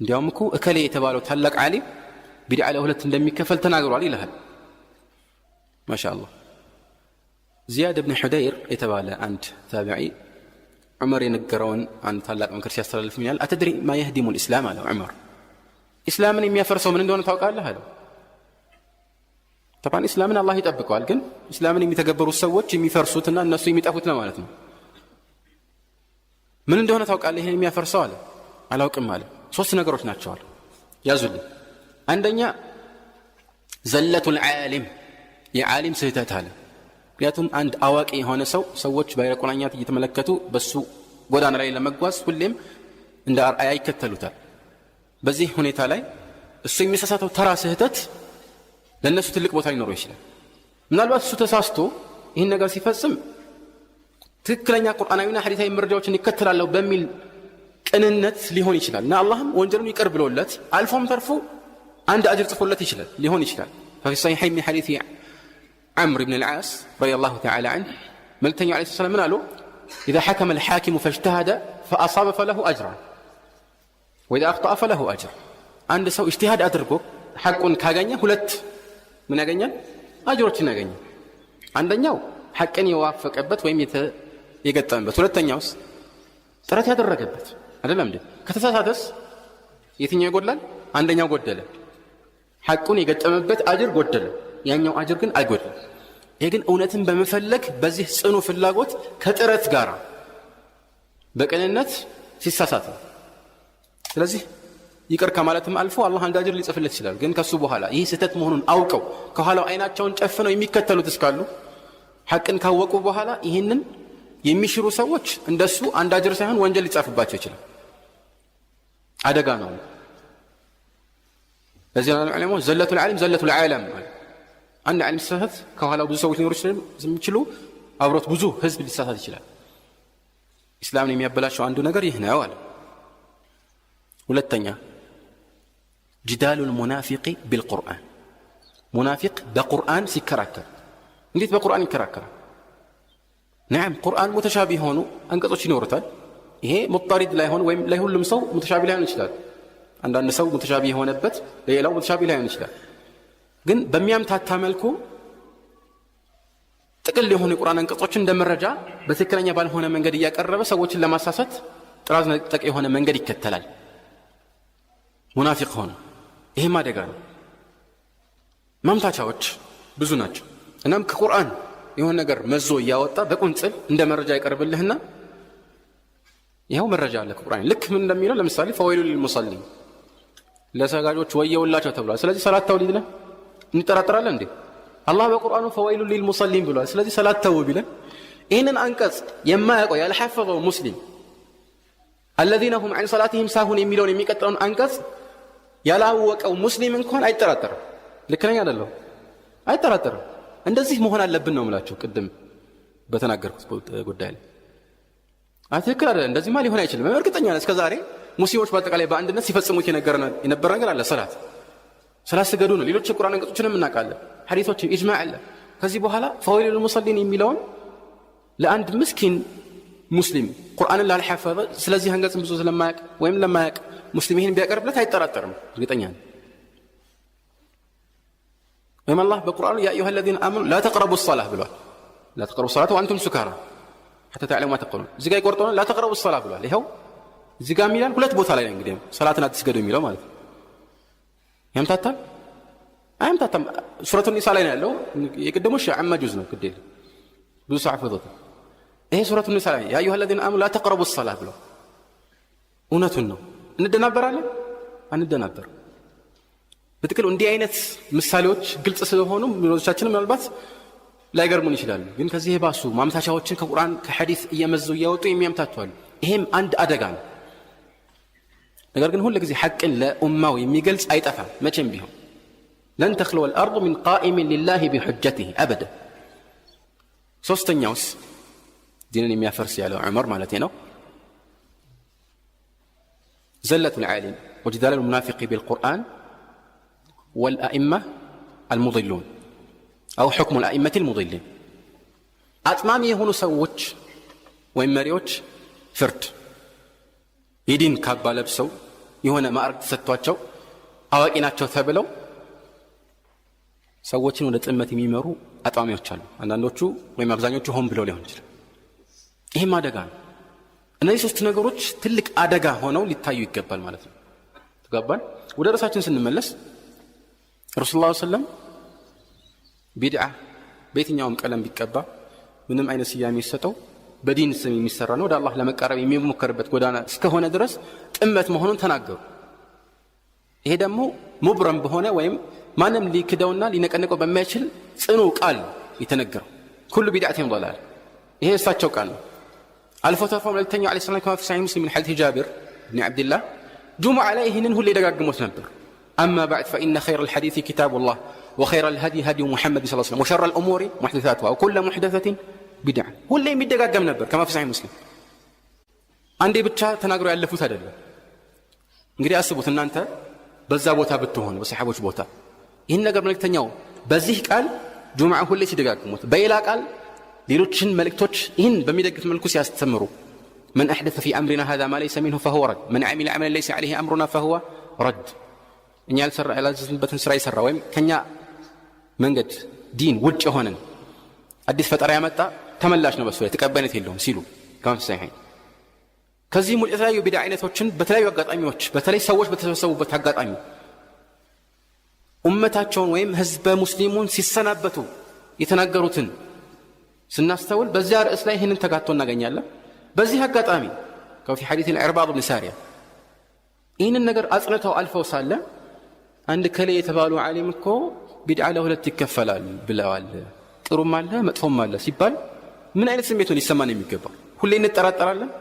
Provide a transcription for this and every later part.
እንዲያውም እኮ እከሌ የተባለው ታላቅ ዓሊም ቢድዓ ለሁለት እንደሚከፈል ተናግሯል ይላል። ማሻአላህ። ዚያድ ኢብኑ ሁደይር የተባለ አንድ ታቢዒ ዑመር የነገረውን አንድ ታላቅ ምክር ሲያስተላልፍ ይላል አተድሪ ማ يهدم الاسلام አለ ዑመር። እስላምን የሚያፈርሰው ምን እንደሆነ ታውቃለህ አለው። طبعا እስላምን አላህ ይጠብቀዋል፣ ግን እስላምን የሚተገበሩት ሰዎች የሚፈርሱትና እነሱ የሚጠፉት ነው ማለት ነው። ምን እንደሆነ ታውቃለህ ይሄን የሚያፈርሰው አለ። አላውቅም አለ። ሶስት ነገሮች ናቸው አለ፣ ያዙልኝ። አንደኛ ዘለቱል ዓሊም፣ የዓሊም ስህተት አለ። ምክንያቱም አንድ አዋቂ የሆነ ሰው ሰዎች በቁርአንያት እየተመለከቱ በሱ ጎዳና ላይ ለመጓዝ ሁሌም እንደ አርአያ ይከተሉታል። በዚህ ሁኔታ ላይ እሱ የሚሳሳተው ተራ ስህተት ለነሱ ትልቅ ቦታ ሊኖረው ይችላል። ምናልባት እሱ ተሳስቶ ይህን ነገር ሲፈጽም ትክክለኛ ቁርአናዊና ሐዲሳዊ መረጃዎችን ይከተላለሁ በሚል ቅንነት ሊሆን ይችላል እና አላህም ወንጀሉን ይቅር ብሎለት አልፎም ተርፎ አንድ አጅር ጽፎለት ይችላል ሊሆን ይችላል። ففي الصحيحين من حديث عمرو بن العاص رضي الله تعالى عنه ملتني عليه الصلاة والسلام قالوا إذا حكم الحاكم فاجتهد فأصاب فله أجر وإذا أخطأ فله أجر. عند سو اجتهاد أدركه حق كاغنيا ሁለት ምን ያገኛል? አጅሮችን ያገኛል። አንደኛው ሐቅን የዋፈቀበት ወይም የገጠመበት፣ ሁለተኛውስ ጥረት ያደረገበት አይደለም እንዴ? ከተሳሳተስ የትኛው ይጎድላል? አንደኛው ጎደለ። ሐቁን የገጠመበት አጅር ጎደለ፣ ያኛው አጅር ግን አይጎድልም። ይሄ ግን እውነትን በመፈለግ በዚህ ጽኑ ፍላጎት ከጥረት ጋር በቅንነት ሲሳሳት ነው። ስለዚህ ይቅር ከማለትም አልፎ አላህ አንድ አጅር ሊጽፍለት ይችላል። ግን ከሱ በኋላ ይህ ስህተት መሆኑን አውቀው ከኋላው አይናቸውን ጨፍነው የሚከተሉት እስካሉ ሐቅን ካወቁ በኋላ ይህንን የሚሽሩ ሰዎች እንደሱ አንድ አጅር ሳይሆን ወንጀል ሊጻፍባቸው ይችላል። አደጋ ነው። ለዚህ ነው ዑለማው ዘለቱል ዓሊም ዘለቱል ዓለም። አንድ ዓሊም ሲሳሳት ከኋላው ብዙ ሰዎች ሊኖሩ ስለሚችሉ አብሮት ብዙ ህዝብ ሊሳሳት ይችላል። ኢስላምን የሚያበላሸው አንዱ ነገር ይህ ነው አለ። ሁለተኛ ጅዳሉል ሙናፊቂ ቢልቁርአን፣ ሙናፊቅ በቁርአን ሲከራከር። እንዴት በቁርአን ይከራከራል? ነዓም ቁርአን ሙተሻቢህ ሆኑ አንቀጾች ይኖሩታል። ይሄ ሙጣሪድ ላይሆን ወይም ለሁሉም ሰው ሙተሻቢህ ላይሆን ይችላል። አንዳንድ ሰው ሙተሻቢህ የሆነበት ለሌላው ሙተሻቢህ ላይሆን ይችላል። ግን በሚያምታታ መልኩ ጥቅል የሆኑ የቁርአን አንቀጾችን እንደ መረጃ በትክክለኛ ባልሆነ መንገድ እያቀረበ ሰዎችን ለማሳሳት ጥራዝ ነጠቅ የሆነ መንገድ ይከተላል። ሙናፊቅ ሆነ። ይሄም አደጋ ነው። ማምታቻዎች ብዙ ናቸው። እናም ከቁርአን የሆነ ነገር መዞ እያወጣ በቁንጽል እንደ መረጃ ይቀርብልህና ይሄው መረጃ አለ ከቁርአን። ልክ ምን እንደሚለው ለምሳሌ ፈወይሉል ሊልሙሰሊን፣ ለሰጋጆች ወየውላቸው ተብሏል። ስለዚህ ሰላት ተው ሊለን እንጠራጠራለን እንዴ? አላህ በቁርአኑ ፈወይሉል ሊልሙሰሊን ብሏል። ስለዚህ ሰላት ተው ቢለን ይህንን አንቀጽ የማያውቀው ያልሐፈዘው ሙስሊም الذين هم عن صلاتهم ساهون የሚለውን የሚቀጥለውን አንቀጽ ያላወቀው ሙስሊም እንኳን አይጠራጠርም። ልክ ነኝ አይደለም? አይጠራጠርም። እንደዚህ መሆን አለብን ነው የምላችሁ ቅድም በተናገርኩት ጉዳይ ላይ። ትክክል አይደለም፣ እንደዚህማ ሊሆን አይችልም። እርግጠኛ ነኝ እስከዛሬ ሙስሊሞች በአጠቃላይ በአንድነት ሲፈጽሙት የነበረ ነገር አለ። ሰላት ስገዱ ነው። ሌሎች የቁርአን አንቀጾችንም እናውቃለን፣ ሐዲሶችን ኢጅማዕ አለ። ከዚህ በኋላ ፈወይሉል ሙሰሊን የሚለውን ለአንድ ምስኪን ሙስሊም ቁርአንን ላልሐፈዘ ስለዚህ አንቀጽ ብዙ ስለማያውቅ ወይም ለማያውቅ ሙስሊም ይሄን ቢያቀርብለት አይጠራጠርም። እርግጠኛ ነኝ። ወይም አላህ በቁርአኑ ያ አዩሃ الذين آمنوا لا تقربوا الصلاة ብሏል። لا تقربوا الصلاة وأنتم سكارى حتى تعلموا ما تقولون። እዚህ ጋር ይቆርጠውና لا تقربوا الصلاة ብሏል። ይሄው እዚህ ጋር የሚላል ሁለት ቦታ ላይ ነው እንግዲህ ሰላትን አትስገዱ የሚለው ማለት ነው። ያምታታል አይምታታም። ሱረቱ ኒሳ ላይ ነው ያለው። የቅድሞሽ አማጁዝ ነው ግዴ ብዙ ሰዓፈቱት። ይሄ ሱረቱ ኒሳ ላይ ያ አዩሃ الذين آمنوا لا تقربوا الصلاة ብሏል። እውነቱን ነው። እንደናበራለን አንደናበር። በትክክል እንዲህ አይነት ምሳሌዎች ግልጽ ስለሆኑ ምንዎቻችንም ምናልባት ላይገርሙን ይችላሉ። ግን ከዚህ የባሱ ማምታቻዎችን ከቁርአን ከሐዲስ እየመዙ እያወጡ የሚያምታቱ አሉ። ይሄም አንድ አደጋ ነው። ነገር ግን ሁሉ ጊዜ ሐቅን ለኡማው የሚገልጽ አይጠፋም መቼም ቢሆን። لن تخلو الأرض من قائم لله بحجته أبدا. ሶስተኛውስ ዲንን የሚያፈርስ ያለው ዑመር ማለት ነው زلة العالم وجدال المنافق بالقرآن والأئمة المضلون أو حكم الأئمة المضلين. أتمامي هنا سووش وإماريوش فرد يدين كابا لبسو የሆነ ማዕረግ ተሰጥቷቸው አዋቂ ናቸው ተብለው ሰዎችን ወደ ጥመት የሚመሩ አጣሚዎች አሉ። አንዳንዶቹ ወይም አብዛኞቹ ሆን ብለው ሊሆን ይችላል። ይሄም አደጋ ነው። እነዚህ ሶስት ነገሮች ትልቅ አደጋ ሆነው ሊታዩ ይገባል ማለት ነው። ተጋባን። ወደ ራሳችን ስንመለስ ረሱላህ ሰለላሁ ዐለይሂ ወሰለም ቢድዓ በየትኛውም ቀለም ቢቀባ ምንም አይነት ስያሜ የሚሰጠው በዲን ስም የሚሰራ ነው፣ ወደ አላህ ለመቃረብ የሚሞከርበት ጎዳና እስከሆነ ድረስ ጥመት መሆኑን ተናገሩ። ይሄ ደግሞ ሙብረም በሆነ ወይም ማንም ሊክደውና ሊነቀነቀው በማይችል ጽኑ ቃል የተነገረው ኩሉ ቢድዓቲን ضላል። ይሄ እሳቸው ቃል ነው። አልፎ ተርፎ መልእክተኛው ዐለይሂ ሰላም ከማ ፊ ሰሒህ ሙስሊም ሐዲስ ጃቢር ብን ዓብድላህ ጁሙዓ ላይ ይህንን ሁሌ ደጋግሞት ነበር። አማ ባዕድ ፈኢነ ኸይረል ሐዲስ ኪታቡላህ ወኸይረል ሀዲ ሀዲዩ ሙሐመድ ሰለላሁ ዐለይሂ ወሰለም ወሸረል ኡሙሪ ሙሕደሳቱሃ ወኩሉ ሙሕደሰቲን ቢድዓ። ሁሌ የሚደጋገም ነበር ከማ ፊ ሰሒህ ሙስሊም። አንዴ ብቻ ተናግሮ ያለፉት አይደለም። እንግዲህ አስቡት እናንተ በዛ ቦታ ብትሆኑ በሰሓቦች ቦታ ይህን ነገር መልእክተኛው በዚህ ቃል ጁሙዓ ሁሌ ሲደጋግሙት፣ በሌላ ቃል ሌሎችን መልእክቶች ይህን በሚደግፍ መልኩ ሲያስተምሩ መን አሕደተ ፊ አምሪና ሃዛ ማ ለይሰ ሚንሁ ፈሁወ ረድ መን ዓሚለ ዐመለን ለይሰ ዐለይሂ አምሩና ፈሁወ ረድ። እኛ ያላዘዝንበትን ስራ የሰራ ወይም ከኛ መንገድ ዲን ውጭ የሆነን አዲስ ፈጠራ ያመጣ ተመላሽ ነው፣ በሱ ላይ ተቀባይነት የለውም ሲሉ ከመፍሳይ ከዚህም ውጭ የተለያዩ ቢድዓ አይነቶችን በተለያዩ አጋጣሚዎች በተለይ ሰዎች በተሰበሰቡበት አጋጣሚ ኡመታቸውን ወይም ህዝበ ሙስሊሙን ሲሰናበቱ የተናገሩትን ስናስተውል በዚያ ርዕስ ላይ ይህንን ተጋቶ እናገኛለን። በዚህ አጋጣሚ ከፊ ሐዲስ አልዕርባድ ብን ሳሪያ ይህንን ነገር አጽንተው አልፈው ሳለ አንድ ከሌ የተባሉ ዓሊም እኮ ቢድዓ ለሁለት ይከፈላል ብለዋል፣ ጥሩም አለ መጥፎም አለ ሲባል ምን አይነት ስሜቱን ሊሰማን የሚገባው? ሁሌ እንጠራጠራለን።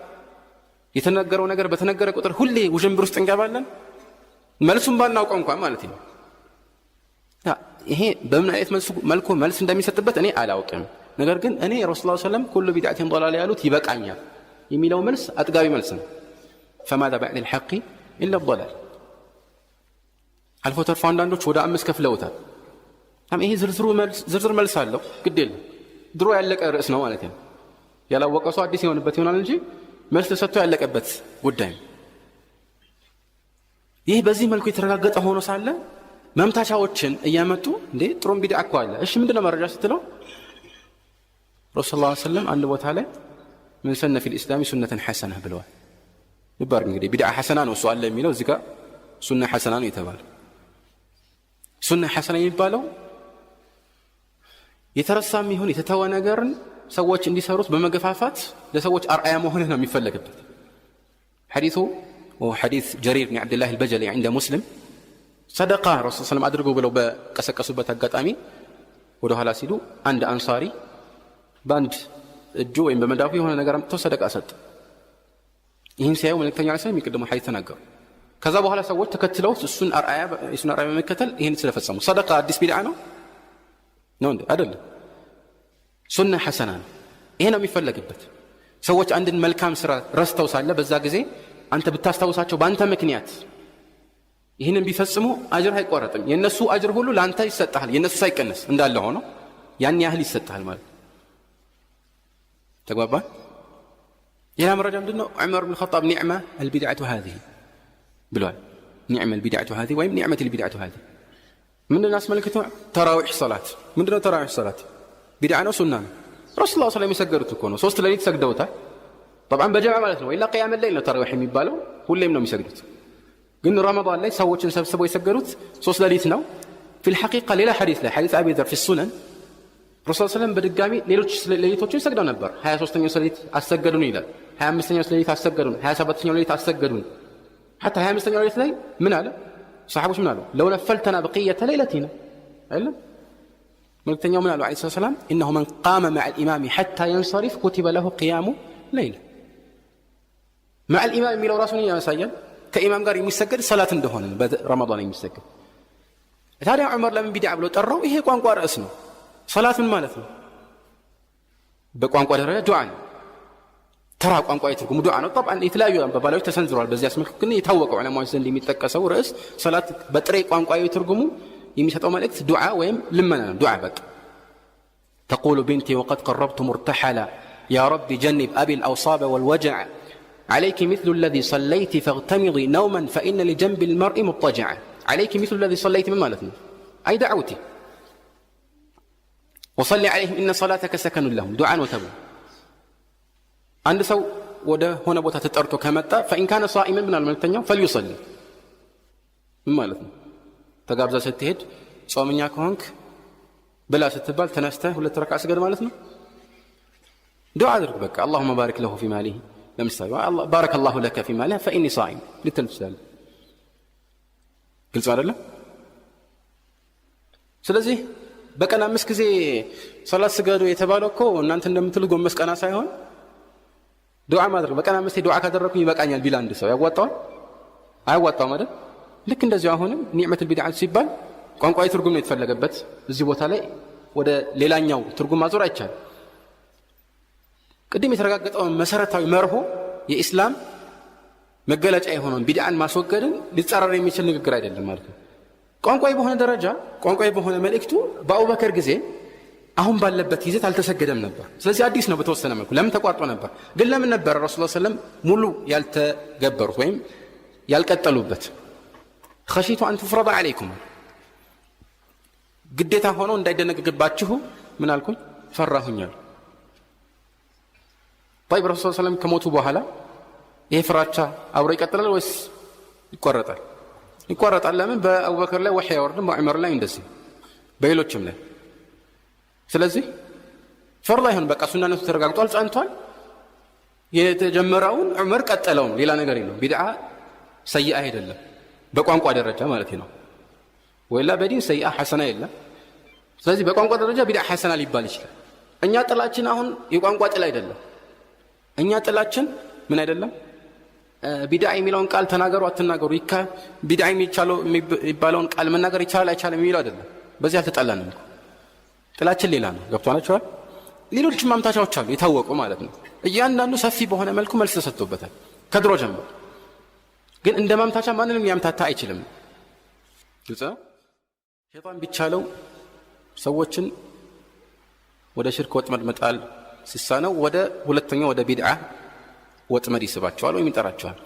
የተነገረው ነገር በተነገረ ቁጥር ሁሌ ውዥንብር ውስጥ እንገባለን፣ መልሱን ባናውቀው እንኳን ማለት ነው። ይሄ በምን አይነት መልኩ መልስ እንደሚሰጥበት እኔ አላውቅም። ነገር ግን እኔ ረሱላህ ሰለላሁ ዐለይሂ ወሰለም ኩሉ ቢድዓቲን ضላላ ያሉት ይበቃኛል የሚለው መልስ አጥጋቢ መልስ ነው። فماذا بعد الحق إلا الضلال። አልፎ ተርፎ አንዳንዶች ወደ አምስት ከፍለውታል። ይሄ ዝርዝር መልስ አለው፣ ግድ የለም ድሮ ያለቀ ርዕስ ነው ማለት ነው። ያላወቀ ሰው አዲስ የሆነበት ይሆናል እንጂ መልስ ተሰጥቶ ያለቀበት ጉዳይ። ይህ በዚህ መልኩ የተረጋገጠ ሆኖ ሳለ መምታቻዎችን እያመጡ እንዴ ጥሩም ቢድዓ እኮ አለ፣ እሺ ምንድነው መረጃ ስትለው ረሱላህ ሰለላሁ ዐለይሂ ወሰለም አንድ ቦታ ላይ ምን ሰነ ፊል ኢስላሚ ሱነተን ሐሰና ብለዋል። ይባር እንግዲህ ቢድዓ ሐሰና ነው እሱ አለ የሚለው እዚህ ጋር ሱና ሐሰና ነው የተባለው። ሱና ሐሰና የሚባለው የተረሳም ይሁን የተተወ ነገርን ሰዎች እንዲሰሩት በመገፋፋት ለሰዎች አርአያ መሆን ነው የሚፈለግበት። ሐዲሱ ወሐዲስ ጀሪር ብን ዓብድላህ አልበጀሊ عند ሙስሊም ሰደቃ ረሱላህ ሰለላሁ ዐለይሂ ወሰለም አድርጉ ብለው በቀሰቀሱበት አጋጣሚ ወደ ኋላ ሲሉ አንድ አንሳሪ በአንድ እጁ ወይም በመዳፉ የሆነ ነገር አምጥቶ ሰደቃ ሰጠ። ይህን ሲያዩ መልእክተኛው ዐለይሂ ሰላም የሚቀድሙ ሐዲስ ተናገሩ። ከዛ በኋላ ሰዎች ተከትለው እሱን አርአያ በመከተል ይህን ስለፈጸሙ ሰደቃ አዲስ ቢድዓ ነው እንዴ? አይደለም፣ ሱና ሐሰና ነው። ይሄ ነው የሚፈለግበት። ሰዎች አንድን መልካም ስራ ረስተው ሳለ በዛ ጊዜ አንተ ብታስታውሳቸው በአንተ ምክንያት ይህንን ቢፈጽሙ አጅር አይቆረጥም። የነሱ አጅር ሁሉ ለአንተ ይሰጣል፣ የነሱ ሳይቀነስ እንዳለ ሆኖ ያን ያህል ይሰጣል ማለት ተግባባ። ሌላ መረጃ ምንድነው? ዑመር ብን ኸጣብ ኒዕማ አልቢድዓቱ ሃዚህ ብለዋል። ኒዕማ አልቢድዓቱ ሃዚህ ወይም ኒዕመት አልቢድዓቱ ሃዚህ ምንድነው አስመልክቶ ተራዊሕ ሰላት። ምንድነው ተራዊሕ ሰላት? ቢድዓ ነው ሱና ነው? ረሱላህ ሰለላሁ ዐለይሂ ወሰለም የሰገዱት እኮ ነው። 3 ሌሊት ሰግደውታል። ጠብዓን በጀማዓ ማለት ነው። ኢላ ቂያም ሌሊት ነው ተራዊሕ የሚባለው፣ ሁሌም ነው የሚሰግዱት። ግን ረመዳን ላይ ሰዎችን ሰብስበው የሰገዱት 3 ሌሊት ነው። ፊል ሐቂቃ ሌላ ሐዲስ ላይ ሐዲስ አቢ ዘር ፊ ሱነን ረሱላህ ሰለላሁ በድጋሚ ሌሎች ሌሊቶችን ሰግደው ነበር። 23ኛው ሌሊት አሰገዱን ይላል፣ 25ኛው ሌሊት አሰገዱን፣ 27ኛው ሌሊት አሰገዱን። حتى 25ኛው ሌሊት ላይ ምን አለ? ሰሃቦች ምን አሉ? ለው ነፈልተና በቂየተ ሌሊቲና አይደለም መልእክተኛው ምን አሉ ዐለይሂ ሰላም? ኢነሁ መን ቃመ መዐ አልኢማም ሐታ የንሰሪፍ ኩቲበ ለሁ ቂያሙ ሌይል። መዐ አልኢማም የሚለው ራሱን ያሳያል ከኢማም ጋር የሚሰገድ ሰላት እንደሆነ በረመዳን የሚሰገድ። ታዲያ ዑመር ለምን ቢድዓ ብሎ ጠራው? ይሄ ቋንቋ ርዕስ ነው። ሰላት ምን ማለት ነው? በቋንቋ ደረጃ ዱዓ ነው። ተራ ቋንቋ የትርጉሙ ዱዓ ነው። طبعا የተለያዩ አባባሎች ተሰንዝረዋል። በዚህ አስመልክቶ ግን የታወቀው ዑለማዎች ዘንድ የሚጠቀሰው ርዕስ ሰላት በጥሬ ቋንቋ የትርጉሙ የሚሰጠው መልእክት ዱዓ ወይም ልመና ነው። ዱዓ በቃ تقول بنتي وقد قربت مرتحلا يا رب جنب أبي الأوصاب والوجع عليك مثل الذي صليت فاغتمضي نوما فإن لجنب المرء مضطجعا عليك مثل الذي صليت من مالتنا أي دعوتي وصلي عليهم إن صلاتك سكن لهم دعاء وتبو عند سو وده هنا بوتا تتأرتو كمتا فإن كان صائما من الملتنيا فليصلي من مالتنا تقابزا ستهد صومنيا كهونك بلا ستبال تنسته ولا تركع سجد مالتنا دعاء درك بك اللهم بارك له في ماله لم يستوي بارك الله لك في ماله فإني صائم للتمثال قلت على الله ስለዚህ በቀን 5 ጊዜ ሶላት ስገዱ የተባለው እኮ እናንተ እንደምትሉ ጎንበስ ቀና ሳይሆን ዱዓ ማድረግ በቀን 5 ዱዓ ካደረኩኝ ይበቃኛል ቢል አንድ ሰው ያዋጣዋል አያዋጣውም አይደል ልክ እንደዚህ አሁንም ኒዕመቱል ቢድዓ ሲባል ቋንቋዊ ትርጉም ነው የተፈለገበት እዚህ ቦታ ላይ ወደ ሌላኛው ትርጉም ማዞር አይቻልም ቅድም የተረጋገጠው መሰረታዊ መርሆ የኢስላም መገለጫ የሆነውን ቢድዓን ማስወገድን ሊጻረር የሚችል ንግግር አይደለም ማለት ነው ቋንቋዊ በሆነ ደረጃ ቋንቋዊ በሆነ መልእክቱ በአቡበከር ጊዜ አሁን ባለበት ይዘት አልተሰገደም ነበር ስለዚህ አዲስ ነው በተወሰነ መልኩ ለምን ተቋርጦ ነበር ግን ለምን ነበር ረሱላህ ሰለላሁ ዐለይሂ ወሰለም ሙሉ ያልተገበሩት ወይም ያልቀጠሉበት خشيت ان تفرض عليكم ግዴታ ሆኖ እንዳይደነግግባችሁ ምን አልኩኝ ፈራሁኛል طيب ረሱላህ ሰለላሁ ዐለይሂ ወሰለም ከሞቱ በኋላ ይሄ ፍራቻ አብሮ ይቀጥላል ወይስ ይቆረጣል ይቆረጣል ለምን በአቡበከር ላይ ወህይ ያወርድም በዑመር ላይ እንደዚህ በሌሎችም ላይ ስለዚህ ፈርድ አይሆን በቃ ሱናነቱ ተረጋግጧል ጻንቷል የተጀመረውን ዑመር ቀጠለው ሌላ ነገር የለም ቢድዓ ሰይአ አይደለም በቋንቋ ደረጃ ማለት ነው ወላ በዲን ሰይአ ሐሰና የለም ስለዚህ በቋንቋ ደረጃ ቢድዓ ሐሰና ሊባል ይችላል እኛ ጥላችን አሁን የቋንቋ ጥላ አይደለም እኛ ጥላችን ምን አይደለም ቢድዓ የሚለውን ቃል ተናገሩ አትናገሩ ቢድዓ የሚባለውን ቃል መናገር ይቻላል አይቻልም የሚለው አይደለም በዚህ አልተጣላንም ጥላችን ሌላ ነው ገብቷችኋል ሌሎችም ማምታቻዎች አሉ የታወቁ ማለት ነው እያንዳንዱ ሰፊ በሆነ መልኩ መልስ ተሰጥቶበታል ከድሮ ጀምሮ ግን እንደ ማምታቻ ማንንም ያምታታ አይችልም ግልጽ ነው ሸይጣን ቢቻለው ሰዎችን ወደ ሽርክ ወጥመድ መጣል ሲሳነው ወደ ሁለተኛው ወደ ቢድዓ ወጥመድ ይስባቸዋል ወይም ይጠራቸዋል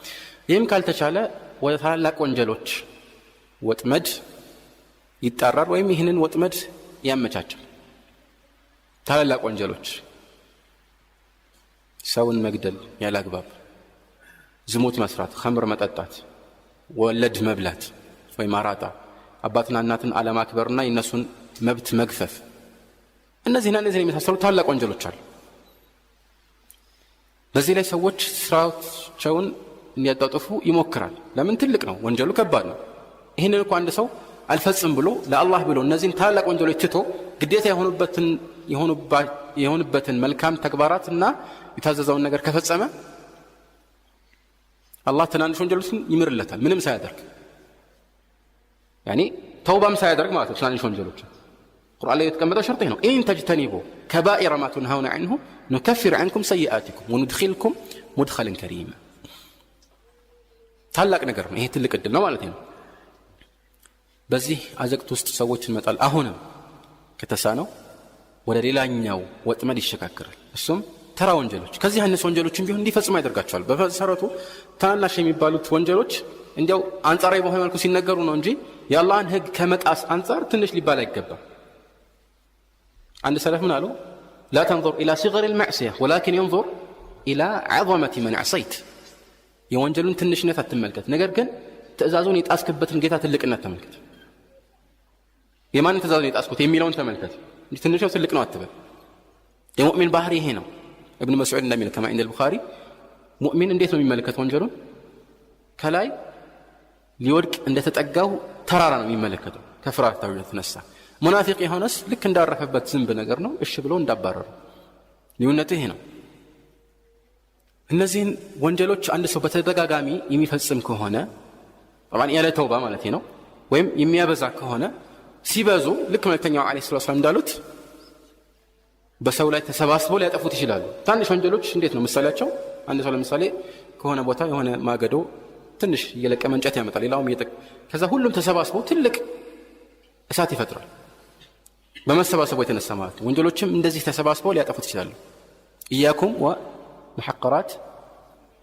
ይህም ካልተቻለ ወደ ታላላቅ ወንጀሎች ወጥመድ ይጣራል ወይም ይህንን ወጥመድ ያመቻቻል ታላላቅ ወንጀሎች ሰውን መግደል ያላግባብ ዝሙት መስራት ኸምር መጠጣት ወለድ መብላት ወይ ማራጣ አባትና እናትን አለማክበርና የነሱን መብት መግፈፍ እነዚህና እነዚህን የሚያሳስሩ ታላላቅ ወንጀሎች አሉ በዚህ ላይ ሰዎች ስራቸውን እንዲያጣጥፉ ይሞክራል ለምን ትልቅ ነው ወንጀሉ ከባድ ነው ይሄንን እንኳን አንድ ሰው አልፈጽም ብሎ ለአላህ ብሎ እነዚህን ታላላቅ ወንጀሎች ትቶ ግዴታ የሆኑበትን መልካም ተግባራትና የታዘዘውን ነገር ከፈጸመ አላህ ትናንሽ ወንጀሎችን ይምርለታል ምንም ሳያደርግ ያኒ ተውባም ሳያደርግ ማለት ነው ትናንሽ ወንጀሎች ቁርአን ላይ የተቀመጠው ሸርጥ ነው ኢን ተጅተኒቡ ከባኢረ ማ ተንሃውና ዐንሁ نكفر عنكم سيئاتكم وندخلكم مدخلا كريما ታላቅ ነገር ነው ይሄ ትልቅ እድል ነው ማለት ነው በዚህ አዘቅት ውስጥ ሰዎችን መጣል አሁንም ከተሳነው ወደ ሌላኛው ወጥመድ ይሸካከራል እሱም ተራ ወንጀሎች ከዚህ አይነት ወንጀሎችን ቢሆን እንዲፈጽሙ ያደርጋቸዋል በመሰረቱ ታናሽ የሚባሉት ወንጀሎች እንዲያው አንጻራዊ በሆነ መልኩ ሲነገሩ ነው እንጂ የአላህን ህግ ከመጣስ አንጻር ትንሽ ሊባል አይገባም አንድ ሰለፍ ምን አሉ لا تنظر إلى صغر المعصية ولكن ينظر إلى عظمة من عصيت يوانجلون تنشنة التملكت نقر كن تأزازون يتأسكبت نقيتها تلقنا التملكت يمان تأزازون يتأسكت يميلون تملكت تنشنة تلقنا التبل يمؤمن بحري هنا ابن مسعود النبي كما عند البخاري مؤمن انديث من ملكة وانجلون كلاي ليورك اند تتأقاه ترارانا من ملكته كفرات تاوية نسا منافق يهونس لك እንዳረፈበት ዝንብ ነገር ነው እሺ ብሎ እንዳባረሩ ልዩነቱ ይሄ ነው እነዚህን ወንጀሎች አንድ ሰው በተደጋጋሚ የሚፈጽም ከሆነ طبعا ያለ ተውባ ማለት ነው ወይም የሚያበዛ ከሆነ ሲበዙ ልክ መልእክተኛው አለይሂ ሰላም እንዳሉት በሰው ላይ ተሰባስበው ሊያጠፉት ይችላሉ ትንሽ ወንጀሎች እንዴት ነው ምሳሌያቸው አንድ ሰው ለምሳሌ ከሆነ ቦታ የሆነ ማገዶ ትንሽ የለቀመ እንጨት ያመጣል ሌላውም ከዛ ሁሉም ተሰባስበው ትልቅ እሳት ይፈጥራል በመሰባሰቡ የተነሳ ማለት ወንጀሎችም እንደዚህ ተሰባስበው ሊያጠፉት ይችላሉ ኢያኩም ወመሐቀራት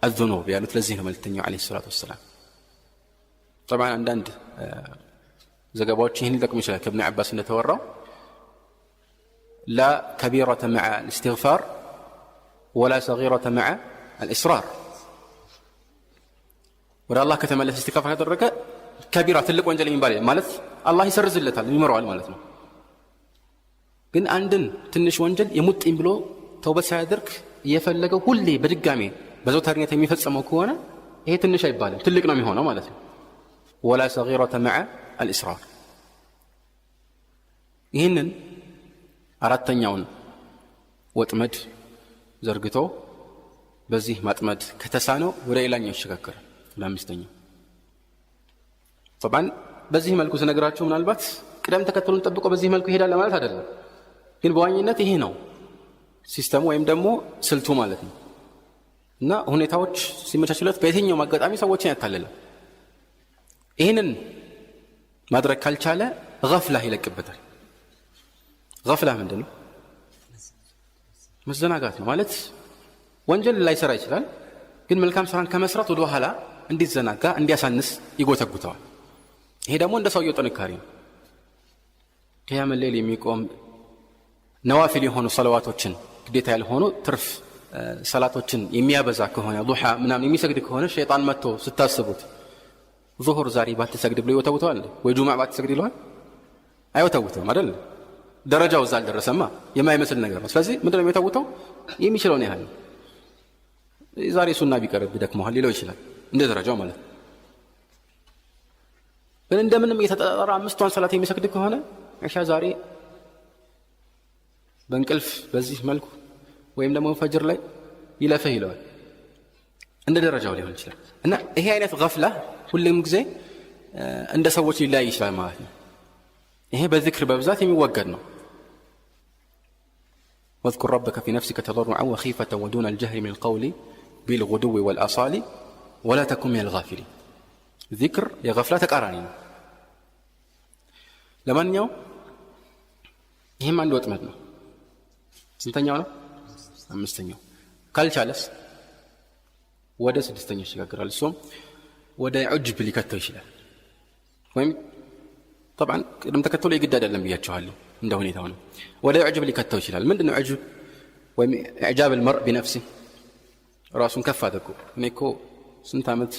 الذنوب ያሉት ለዚህ ነው መልእክተኛው አለይሂ ሰላቱ ወሰላም። طبعا አንዳንድ ዘገባዎች ይህን ሊጠቅሙ ይችላል። ከኢብኑ አባስ እንደተወራው لا كبيرة مع الاستغفار ولا صغيرة مع الإصرار ወደ አላህ ከተመለሰ ኢስቲግፋር ካደረገ ከቢራ ትልቅ ወንጀል የሚባል ማለት አላህ ይሰርዝለታል ይመረዋል ማለት ነው። ግን አንድን ትንሽ ወንጀል የሙጥኝ ብሎ ተውበት ሳያደርግ እየፈለገው ሁሌ በድጋሜ በዘውታሪነት የሚፈጸመው ከሆነ ይሄ ትንሽ አይባልም ትልቅ ነው የሚሆነው ማለት ነው። ولا صغيرة مع الإصرار ይህንን አራተኛውን ወጥመድ ዘርግቶ በዚህ ማጥመድ ከተሳነው ወደ ሌላኛው ይሸጋገራል። ለአምስተኛው طبعا በዚህ መልኩ ስነግራችሁ ምናልባት ቅደም ተከተሉን ጠብቆ በዚህ መልኩ ይሄዳል ማለት አይደለም። ግን በዋኝነት ይሄ ነው ሲስተሙ ወይም ደግሞ ስልቱ ማለት ነው። እና ሁኔታዎች ሲመቻቹለት በየትኛው አጋጣሚ ሰዎችን ያታለለ ይሄንን ማድረግ ካልቻለ ገፍላ ይለቅበታል። ገፍላ ምንድነው? መዘናጋት ነው ማለት ወንጀል ላይሰራ ይችላል፣ ግን መልካም ስራን ከመስራት ወደ ኋላ እንዲዘናጋ እንዲያሳንስ ይጎተጉተዋል። ይሄ ደግሞ እንደ ሰውየው ጥንካሬ ነው። ቂያም ሌሊት የሚቆም ነዋፊል የሆኑ ሰለዋቶችን ግዴታ ያልሆኑ ትርፍ ሰላቶችን የሚያበዛ ከሆነ ዱሃ ምናምን የሚሰግድ ከሆነ ሸይጣን መጥቶ ስታስቡት ዙሁር ዛሬ ባትሰግድ ብሎ ይወተውተዋል ወይ ጁሙዓ ባትሰግድ ይለዋል? አይወተውተውም አይደል? ደረጃው እዛ አልደረሰማ የማይመስል ነገር ነው። ስለዚህ ምንድነው የሚወተውተው? የሚችለውን ያህል ዛሬ ሱና ቢቀርብ ደክመዋል ሊለው ይችላል እንደ ደረጃው ማለት ነው። ግን እንደምንም የተጠራ አምስቷን ሰላት የሚሰግድ ከሆነ ኢሻ ዛሬ በእንቅልፍ በዚህ መልኩ ወይም ደግሞ ፈጅር ላይ ይለፈህ ይለዋል እንደ ደረጃው ሊሆን ይችላል። እና ይሄ አይነት ገፍላ ሁሉም ጊዜ እንደ ሰዎች ሊለያይ ይችላል ማለት ነው። ይሄ በዚክር በብዛት የሚወገድ ነው። واذكر ربك في نفسك تضرعا وخيفة ودون الجهر من القول بالغدو والآصال ولا تكن من الغافلين ذكر يا غفلة تقاراني ለማንኛውም ይሄም አንድ ወጥመድ ነው። ስንተኛው ነው? አምስተኛው። ካልቻለስ ወደ ስድስተኛው ይሸጋግራል። እሱም ወደ ዑጅብ ሊከተው ይችላል። ወይም طبعا ቅድም ተከተሉ የግድ አይደለም ብያችኋለሁ እንደ ሁኔታው ነው። ወደ ዑጅብ ሊከተው ይችላል። ምንድነው ዑጅብ? ወይም ኢዕጃብ المرء بنفسه ራሱን ከፍ አድርጎ እኔ እኮ ስንት ዓመት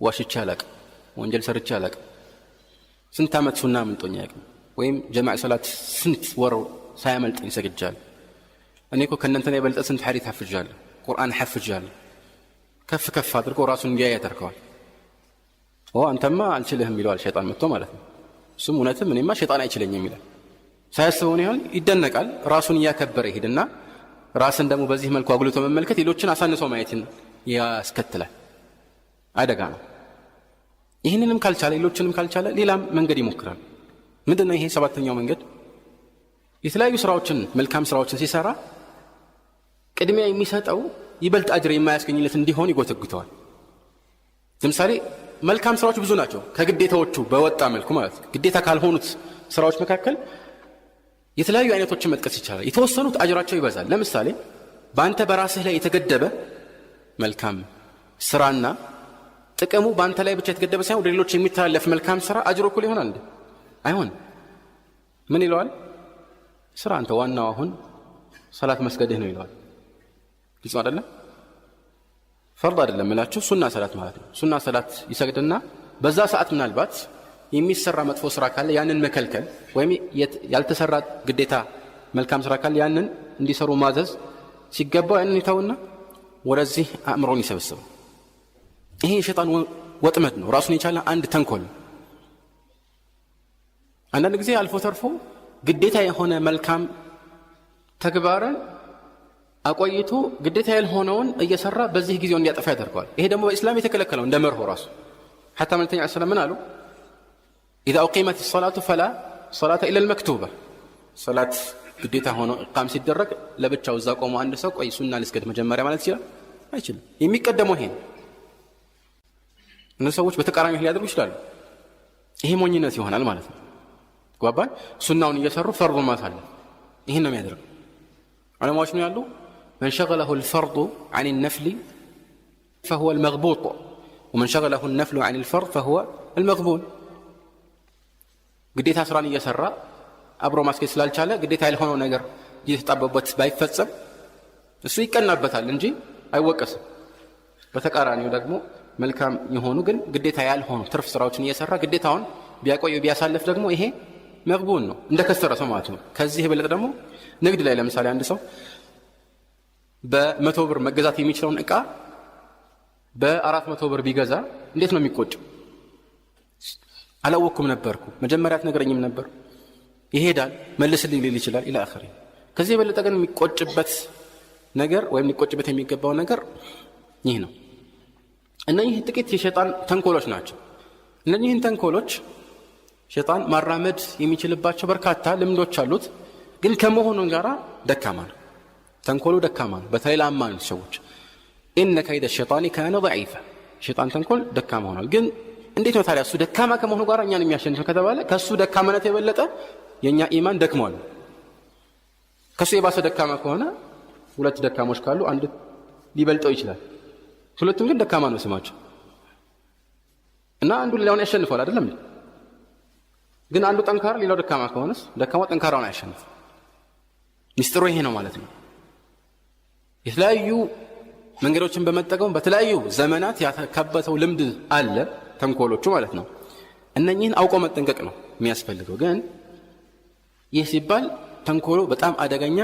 ዋሽቼ አላቅም፣ ወንጀል ሰርቼ አላቅም፣ ስንት ዓመት ሱና አምልጦኝ አያቅም፣ ወይም ጀማዕ ሰላት ስንት ወር ሳያመልጠኝ ሰግጃለሁ፣ እኔ እኮ ከእናንተ የበለጠ ስንት ሐዲስ ሐፍጃለሁ፣ ቁርአን ሐፍጃለሁ። ከፍ ከፍ አድርጎ ራሱን እንዲያይ ያደርገዋል። አንተማ አልችልህም ይለዋል ሸይጣን መጥቶ ማለት ነው። እሱም እውነትም እኔማ ሸይጣን አይችለኝም ይላል። ሳያስበውን ያህል ይደነቃል። ራሱን እያከበረ ይሄድና ራስን ደግሞ በዚህ መልኩ አጉልቶ መመልከት ሌሎችን አሳንሶ ማየትን ያስከትላል። አደጋ ነው። ይህንንም ካልቻለ ሌሎችንም ካልቻለ ሌላም መንገድ ይሞክራል። ምንድነው ይሄ? ሰባተኛው መንገድ የተለያዩ ስራዎችን መልካም ስራዎችን ሲሰራ ቅድሚያ የሚሰጠው ይበልጥ አጅር የማያስገኝለት እንዲሆን ይጎተጉተዋል። ለምሳሌ መልካም ስራዎች ብዙ ናቸው፣ ከግዴታዎቹ በወጣ መልኩ ማለት ነው። ግዴታ ካልሆኑት ስራዎች መካከል የተለያዩ አይነቶችን መጥቀስ ይቻላል። የተወሰኑት አጅራቸው ይበዛል። ለምሳሌ በአንተ በራስህ ላይ የተገደበ መልካም ስራና ጥቅሙ በአንተ ላይ ብቻ የተገደበ ሳይሆን ወደ ሌሎች የሚተላለፍ መልካም ስራ አጅሩ እኩል ይሆናል እንዴ? አይሆን። ምን ይለዋል? ስራ አንተ ዋናው አሁን ሰላት መስገድህ ነው ይለዋል። ግልጽ አይደለም? ፈርድ አይደለም እላችሁ ሱና ሰላት ማለት ነው። ሱና ሰላት ይሰግድና በዛ ሰዓት ምናልባት የሚሰራ መጥፎ ስራ ካለ ያንን መከልከል ወይም ያልተሰራ ግዴታ መልካም ስራ ካለ ያንን እንዲሰሩ ማዘዝ ሲገባው ያንን ይተውና ወደዚህ አእምሮን ይሰበስባል። ይሄ የሸይጣን ወጥመድ ነው። ራሱን የቻለ አንድ ተንኮል። አንዳንድ ጊዜ አልፎ ተርፎ ግዴታ የሆነ መልካም ተግባርን አቆይቶ ግዴታ ያልሆነውን እየሰራ በዚህ ጊዜው እንዲያጠፋ ያደርገዋል። ይሄ ደግሞ በእስላም የተከለከለው እንደ መርሆ ራሱ حتى መልእክተኛ ሰለላሁ ዐለይሂ ወሰለም إذا أقيمت الصلاة فلا صلاة إلا المكتوبة صلاة ግዴታ ሆኖ ኢቃም ሲደረግ ለብቻው እዛ ቆሞ አንድ ሰው ቆይ ሱና ልስገድ መጀመሪያ ማለት ይችላል? አይችልም። የሚቀደመው ይሄ ነው። እነዚህ ሰዎች በተቃራኒው ሊያደርጉ ይችላሉ። ይሄ ሞኝነት ይሆናል ማለት ነው። ጓባን ሱናውን እየሰሩ ፈርዱ ማሳለ ይሄን ነው የሚያደርገው። ዑለማዎች ነው ያሉ من شغله الفرض عن النفل فهو المغبوط ومن شغله النفل عن الفرض فهو المغبون ግዴታ ስራን እየሰራ አብሮ ማስኬድ ስላልቻለ ግዴታ ያልሆነው ነገር እየተጣበበት ባይፈጸም እሱ ይቀናበታል እንጂ አይወቀስም። በተቃራኒው ደግሞ መልካም የሆኑ ግን ግዴታ ያልሆኑ ትርፍ ስራዎችን እየሰራ ግዴታውን ቢያቆዩ ቢያሳልፍ ደግሞ ይሄ መግቡን ነው፣ እንደከሰረ ሰው ማለት ነው። ከዚህ የበለጠ ደግሞ ንግድ ላይ ለምሳሌ አንድ ሰው በ100 ብር መገዛት የሚችለውን ዕቃ በ400 ብር ቢገዛ እንዴት ነው የሚቆጭው? አላወኩም ነበርኩ መጀመሪያ አትነግረኝም ነበር ይሄዳል መልስልኝ ሊል ይችላል ኢላ አኺሪ። ከዚህ የበለጠ ግን የሚቆጭበት ነገር ወይም ሊቆጭበት የሚገባው ነገር ይህ ነው። እነዚህ ጥቂት የሸይጣን ተንኮሎች ናቸው። እነዚህን ተንኮሎች ሸይጣን ማራመድ የሚችልባቸው በርካታ ልምዶች አሉት። ግን ከመሆኑ ጋር ደካማ ነው። ተንኮሉ ደካማ ነው። በተለይ ለአማኝ ሰዎች ኢነ ከይደ ሸይጣን ካነ ضعيف ሸይጣን ተንኮል ደካማ ሆኗል። ግን እንዴት ነው ታዲያ እሱ ደካማ ከመሆኑ ጋር እኛን የሚያሸንፍ ከተባለ ከሱ ደካማነት የበለጠ የኛ ኢማን ደክሟል። ከሱ የባሰ ደካማ ከሆነ ሁለት ደካሞች ካሉ አንዱ ሊበልጠው ይችላል። ሁለቱም ግን ደካማ ነው ስማቸው እና አንዱ ሌላውን ያሸንፋል አይደለም። ግን አንዱ ጠንካራ ሌላው ደካማ ከሆነስ ደካማው ጠንካራውን ያሸንፍ። ሚስጥሩ ይሄ ነው ማለት ነው። የተለያዩ መንገዶችን በመጠቀም በተለያዩ ዘመናት ያካበተው ልምድ አለ ተንኮሎቹ ማለት ነው። እነኚህን አውቆ መጠንቀቅ ነው የሚያስፈልገው። ግን ይህ ሲባል ተንኮሉ በጣም አደገኛ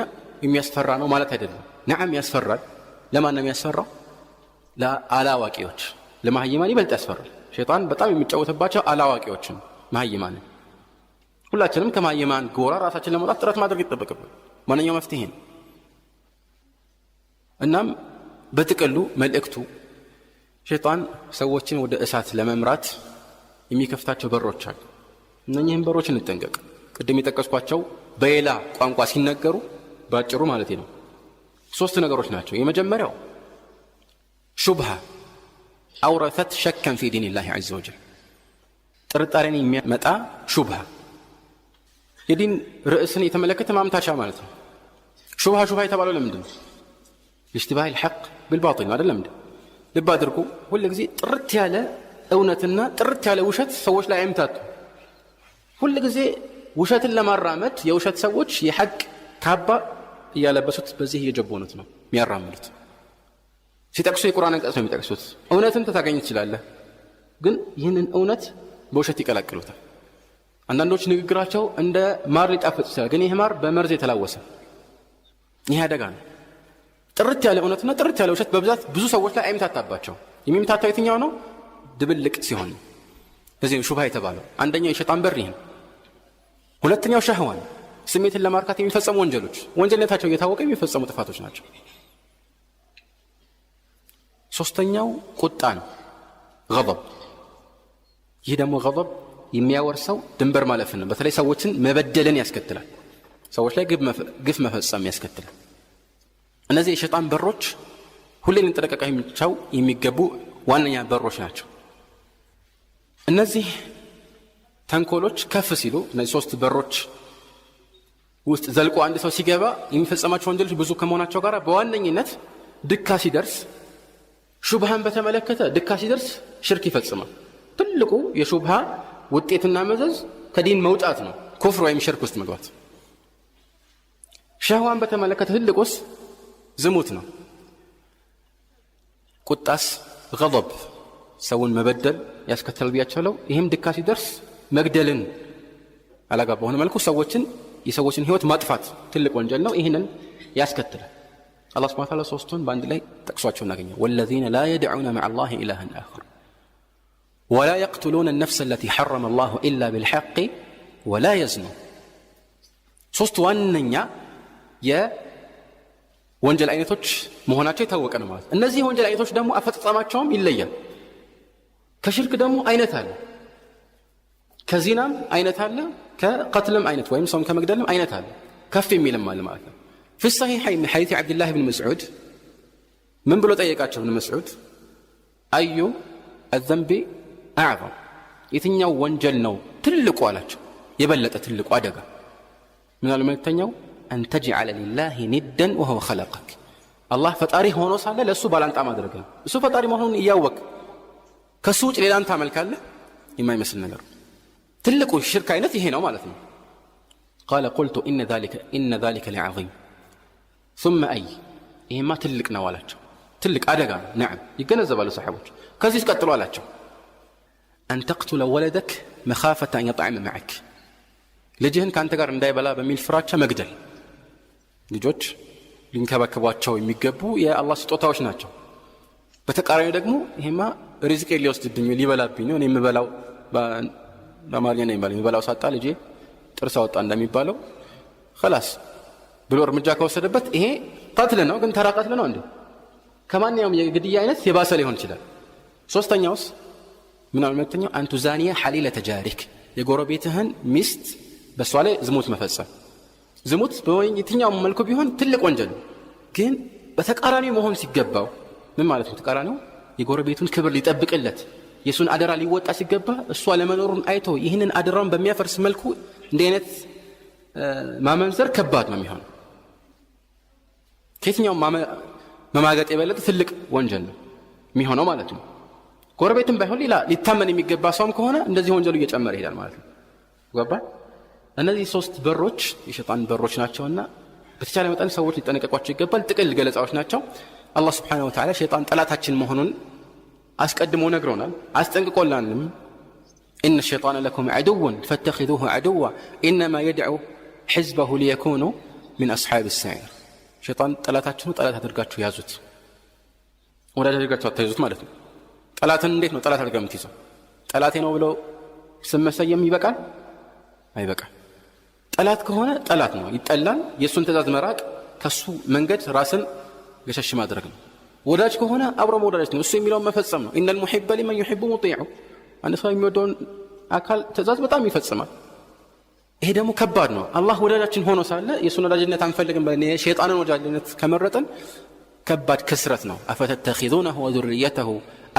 የሚያስፈራ ነው ማለት አይደለም። ነዓም ያስፈራል። ለማን ነው የሚያስፈራው? ለአላዋቂዎች፣ ለማህይማን ይበልጥ ያስፈራል። ሸይጣን በጣም የሚጫወትባቸው አላዋቂዎችን ማህይማን። ሁላችንም ከማህይማን ጎራ ራሳችንን ለማውጣት ጥረት ማድረግ ይጠበቅብን። ማንኛው መፍትሄ ነው። እናም በጥቅሉ መልእክቱ ሸይጣን ሰዎችን ወደ እሳት ለመምራት የሚከፍታቸው በሮች አሉ። እነኚህን በሮች እንጠንቀቅ። ቅድም የጠቀስኳቸው በሌላ ቋንቋ ሲነገሩ ባጭሩ ማለት ነው 3 ነገሮች ናቸው። የመጀመሪያው ሹብሃ አውረተት ሸከን ፊ ዲን ላህ ዐዘ ወጀል፣ ጥርጣሬን የሚያመጣ ሹብሃ። የዲን ርዕስን የተመለከተ ማምታቻ ማለት ነው። ሹብሃ የተባለው ለምንድን ነው? اشتباه الحق بالباطل አይደለም እንዴ? ልብ አድርጉ። ሁሉ ጊዜ ጥርት ያለ እውነትና ጥርት ያለ ውሸት ሰዎች ላይ አይምታቱ። ሁሉ ጊዜ ውሸትን ለማራመድ የውሸት ሰዎች የሐቅ ካባ እያለበሱት በዚህ እየጀቦኑት ነው የሚያራምዱት። ሲጠቅሱ የቁርአን አንቀጽ ነው የሚጠቅሱት። እውነትን ታገኝ ትችላለህ፣ ግን ይህንን እውነት በውሸት ይቀላቅሉታል። አንዳንዶች ንግግራቸው እንደ ማር ሊጣፍጥ ይችላል፣ ግን ይህ ማር በመርዝ የተላወሰ። ይህ አደጋ ነው። ጥርት ያለ እውነትና ጥርት ያለ ውሸት በብዛት ብዙ ሰዎች ላይ አይምታታባቸው። የሚምታታው የትኛው ነው? ድብልቅ ሲሆን። በዚህ ሹብሃ የተባለው አንደኛው የሸይጣን በር ይሄ ነው። ሁለተኛው ሸህዋን፣ ስሜትን ለማርካት የሚፈጸሙ ወንጀሎች፣ ወንጀልነታቸው እየታወቀ የሚፈጸሙ ጥፋቶች ናቸው። ሶስተኛው ቁጣ ነው፣ ገضብ። ይህ ደግሞ ገضብ የሚያወርሰው ድንበር ማለፍን ነው። በተለይ ሰዎችን መበደልን ያስከትላል። ሰዎች ላይ ግፍ መፈጸም ያስከትላል። እነዚህ የሸይጣን በሮች ሁሌም ልንጠነቀቃቸው የሚገቡ ዋነኛ በሮች ናቸው። እነዚህ ተንኮሎች ከፍ ሲሉ እነዚህ 3 በሮች ውስጥ ዘልቆ አንድ ሰው ሲገባ የሚፈጸማቸው ወንጀሎች ብዙ ከመሆናቸው ጋር በዋነኝነት ድካ ሲደርስ፣ ሹብሃን በተመለከተ ድካ ሲደርስ ሽርክ ይፈጽማል። ትልቁ የሹብሃ ውጤትና መዘዝ ከዲን መውጣት ነው፣ ኩፍር ወይም ሽርክ ውስጥ መግባት። ሸህዋን በተመለከተ ትልቁስ ዝሙት ነው። ቁጣስ ገضብ ሰውን መበደል ያስከተል ቢያቻለው። ይህም ድካ ሲደርስ መግደልን አላጋባ በሆነ መልኩ የሰዎችን ህይወት ማጥፋት ትልቅ ወንጀል ነው። ይህንን ያስከትላል። አላህ ሱብሓነሁ ወተዓላ 3ቱን በአንድ ላይ ጠቅሷቸው እናገኘው። ወለዚነ ላ የድዑነ መዐ አላህ ኢላሃን አኸር ወላ የቅቱሉነ ነፍሰ ለቲ ሐረመ አላሁ ኢላ ቢልሐቅ ወላ የዝኑን። 3 ዋነኛ የወንጀል አይነቶች መሆናቸው የታወቀ ነው ማለት። እነዚህ የወንጀል አይነቶች ደግሞ አፈጻጸማቸውም ይለያል። ከሽርክ ደግሞ አይነት አለ፣ ከዚናም አይነት አለ፣ ከቀትልም አይነት ወይም ሰውን ከመግደልም አይነት አለ፣ ከፍ የሚልም አለ ማለት ነው። في الصحيحين من حديث عبد الله بن مسعود من بلو طيقاቸው ابن مسعود أي الذنب أعظم የትኛው ወንጀል ነው ትልቁ አላቸው። የበለጠ ትልቁ አደጋ ምን አለ መልእክተኛው? أن تجعل لله ندا وهو خلقك አላህ ፈጣሪ ሆኖ ሳለ ለሱ ባላንጣ ማድረግ ነው። እሱ ፈጣሪ መሆኑን እያወቅ ከሱ ውጭ ሌላን ታመልካለህ የማይመስል ነገር። ትልቁ ሽርክ አይነት ይሄ ነው ማለት ነው። قال قلت ان ذلك لعظيم ثم اي ይሄማ ትልቅ ነው አላቸው። ትልቅ አደጋ ነው። نعم ይገነዘባሉ ሰሃቦች። ከዚህ ቀጥሎ አላቸው ان تقتل ولدك مخافه ان يطعم معك ልጅህን ካንተ ጋር እንዳይበላ በሚል ፍራቻ መግደል። ልጆች ሊንከባከቧቸው የሚገቡ የአላህ ስጦታዎች ናቸው። በተቃራኒው ደግሞ ይሄማ ሪዝቅ ሊወስድብኝ ሊበላብኝ ነው እኔ የምበላው በአማርኛ ነው የሚበላው ሳጣ ልጄ ጥርስ አወጣ እንደሚባለው خلاص ብሎ እርምጃ ከወሰደበት ይሄ ቀትል ነው። ግን ተራ ቀትል ነው እንዴ? ከማንኛውም የግድያ አይነት የባሰ ሊሆን ይችላል። ሶስተኛውስ ምን አልመተኛው አንቱ ዛኒያ ሐሊለ ተጃሪክ የጎረቤትህን ሚስት በሷ ላይ ዝሙት መፈጸም። ዝሙት በየትኛውም መልኩ ቢሆን ትልቅ ወንጀል ነው። ግን በተቃራኒው መሆን ሲገባው ምን ማለት ነው? ተቃራኒው የጎረቤቱን ክብር ሊጠብቅለት የሱን አደራ ሊወጣ ሲገባ እሷ ለመኖሩን አይቶ ይህንን አደራውን በሚያፈርስ መልኩ እንዲህ አይነት ማመንዘር ከባድ ነው የሚሆነው። ከየትኛውም መማገጥ የበለጠ ትልቅ ወንጀል ነው የሚሆነው ማለት ነው። ጎረቤትም ባይሆን ሌላ ሊታመን የሚገባ ሰውም ከሆነ እንደዚህ ወንጀሉ እየጨመረ ይሄዳል ማለት ነው። ገባ? እነዚህ ሶስት በሮች የሸይጣን በሮች ናቸውና በተቻለ መጠን ሰዎች ሊጠነቀቋቸው ይገባል። ጥቅል ገለጻዎች ናቸው። አላህ Subhanahu Wa Ta'ala ሸይጣን ጠላታችን መሆኑን አስቀድሞ ነግሮናል፣ አስጠንቅቆልናልም። إن الشيطان لكم عدو فاتخذوه عدوا إنما يدعو حزبه ليكونوا من أصحاب السعير ሸይጣን ጠላታችሁ ነው፣ ጠላት አድርጋችሁ ያዙት። ወዳጅ አድርጋችሁ አትያዙት ማለት ነው። ጠላትን እንዴት ነው ጠላት አድርገህ የምትይዘው? ጠላቴ ነው ብሎ ስም መሰየም ይበቃል? አይበቃም። ጠላት ከሆነ ጠላት ነው፣ ይጠላል። የሱን ትእዛዝ መራቅ ከሱ መንገድ ራስን ገሸሽ ማድረግ ነው። ወዳጅ ከሆነ አብሮ መውደድ ነው፣ እሱ የሚለውን መፈጸም ነው። ኢነል ሙሂበ ሊመን ዩሂቡ ሙጢዑ አንድ ሰው የሚወደውን አካል ትእዛዝ በጣም ይፈጽማል። ይሄ ደግሞ ከባድ ነው። አላህ ወዳጃችን ሆኖ ሳለ የሱን ወዳጅነት አንፈልግም ብለን የሸይጣንን ወዳጅነት ከመረጠን ከባድ ክስረት ነው። አፈተተኺዙነሁ ወዙርየተሁ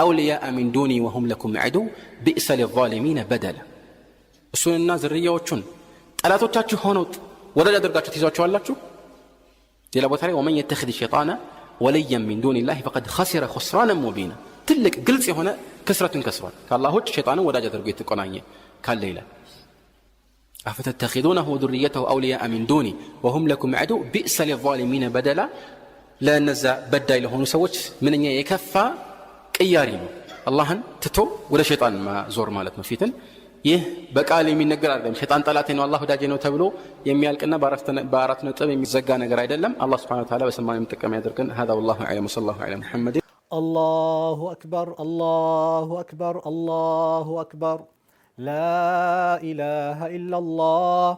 አውሊያአ ሚን ዱኒ ወሁም ለኩም ዐዱው ቢእሰ ሊዛሊሚነ በደላ እሱንና ዝርያዎቹን ጠላቶቻችሁ ሆነው ወዳጅ አድርጋችሁ ትይዟቸዋላችሁ። ሌላ ቦታ ላይ ወመን የተኺዝ ሸይጣነ ወልየን ሚን ዱኒላሂ ፈቀድ ኸሲረ ኹስራነን ሙቢና ትልቅ ግልጽ የሆነ ክስረትን ከስሯል። ከአላህ ውጭ ሸይጣንን ወዳጅ አድርጎ የተቆናኘ ካለ ይላል አፈተተኺዙነሁ ወዙርየተሁ አውሊያአ ሚን ዱኒ ወሁም ለኩም ዐዱው ቢእሰ ሊዛሊሚነ በደላ ለእነዛ በዳይ ለሆኑ ሰዎች ምንኛ የከፋ ቅያሪ ነው። አላህን ትቶ ወደ ሸይጣን ማዞር ማለት ነው ፊትን። ይህ በቃል የሚነገር አይደለም። ሸይጣን ጠላቴ ነው አላህ ወዳጄ ነው ተብሎ የሚያልቅና በአራት ነጥብ የሚዘጋ ነገር አይደለም። አላህ Subhanahu Wa Ta'ala በሰማነው የምንጠቀም ያድርገን። هذا والله اعلم وصلى الله على محمد. الله أكبر الله أكبر الله أكبر لا إله إلا الله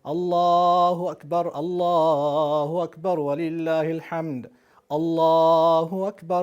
الله أكبر الله أكبر ولله الحمد الله أكبر.